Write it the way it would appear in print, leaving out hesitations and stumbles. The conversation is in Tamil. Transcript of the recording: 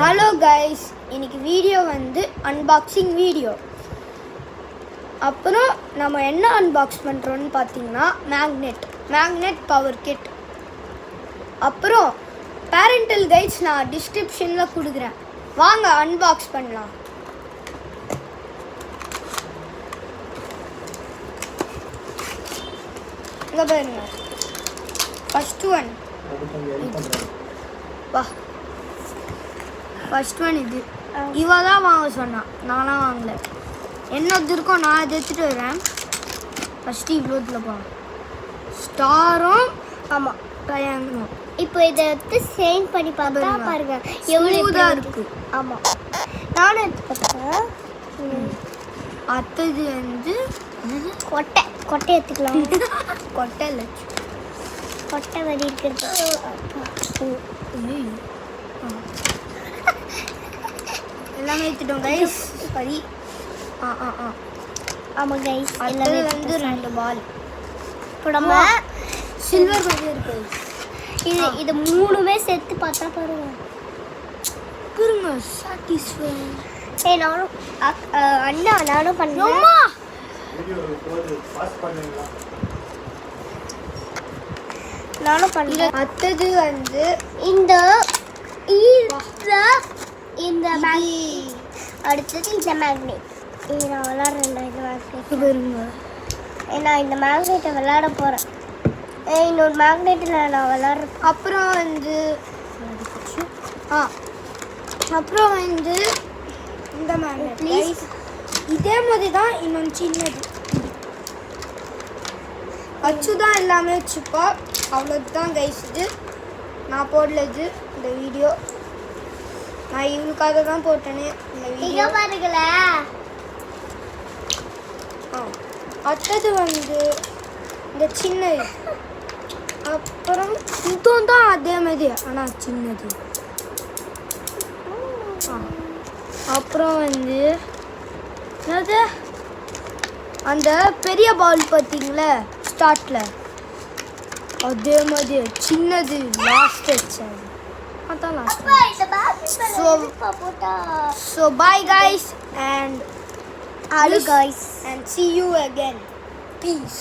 ஹலோ கைஸ், இன்னைக்கு வீடியோ வந்து அன்பாக்சிங் வீடியோ. அப்புறம் நம்ம என்ன அன்பாக்ஸ் பண்ணுறோன்னு பார்த்தீங்கன்னா மேக்னெட் பவர் கிட். அப்புறம் பேரண்டல் கைட்ஸ் நான் டிஸ்கிரிப்ஷனில் கொடுக்குறேன், வாங்க அன்பாக்ஸ் பண்ணலாம். இங்கே பாருங்க, ஃபர்ஸ்ட் ஒன் வா. ஃபர்ஸ்ட் ஒன் இது இவ தான் வாங்க சொன்னான், நானாக வாங்கலை. என்னது இருக்கோ நான் அதை எடுத்துகிட்டு வரேன். ஃபஸ்ட்டு இவ்வளோத்தில் போவேன், ஸ்டாரும் ஆமாம் ட்ரையாங்கிளும். இப்போ இதை எடுத்து சேஞ்ச் பண்ணி பார்த்தா பாருங்க எவ்வளோ இதாக இருக்குது. ஆமாம், நானும் எடுத்து பார்த்தேன். அடுத்தது வந்து கொட்டை எடுத்துக்கலாம். கொட்டை இல்லை, கொட்டை வரி இருக்கிறது. எல்லாமே எடுத்துட்டோம் கைஸ். சரி, ஆமாம் கைஸ், எல்லாமே வந்து 2 பால். இப்போ நம்ம சில்வர் மாதிரி இருக்குது. இது மூணுமே சேர்த்து பார்த்தா பாருங்க. இருங்க, சாட்டிஸ்ஃபை. நானும் அண்ணா நானும் பண்ணேன். நானும் பண்ணேன். அடுத்தது வந்து இந்த அடுத்தது இந்த மேக்னெட். இது நான் விளாட்றேன். இந்த மேக்னெட் பாருங்க, நான் இந்த மேக்னெட்டை விளாட போகிறேன். இன்னொரு மேக்னெட்டில் நான் விளாட்றேன். அப்புறம் வந்து அப்புறம் வந்து இந்த மேக்னெட் ப்ளீஸ். இதே மாதிரி தான் இன்னொன்று சின்னது. அச்சு தான் எல்லாமே வச்சுப்பா. அவ்வளோதான் கைஸ். இது நான் போடலது இந்த வீடியோ. நான் இவனுக்காக தான் போட்டேனே இந்த வீடியோ. பாருங்களேன். அடுத்தது வந்து இந்த சின்னது. அப்புறம் இதுவும் தான் அதே மாதிரி, ஆனால் சின்னது. அப்புறம் வந்து என்னது, அந்த பெரிய பால் பார்த்தீங்களே ஸ்டார்ட்ல, அதே மாதிரி சின்னது லாஸ்ட் வச்சேன். அதான் last. So bye guys and Hello guys. and see you again. Peace.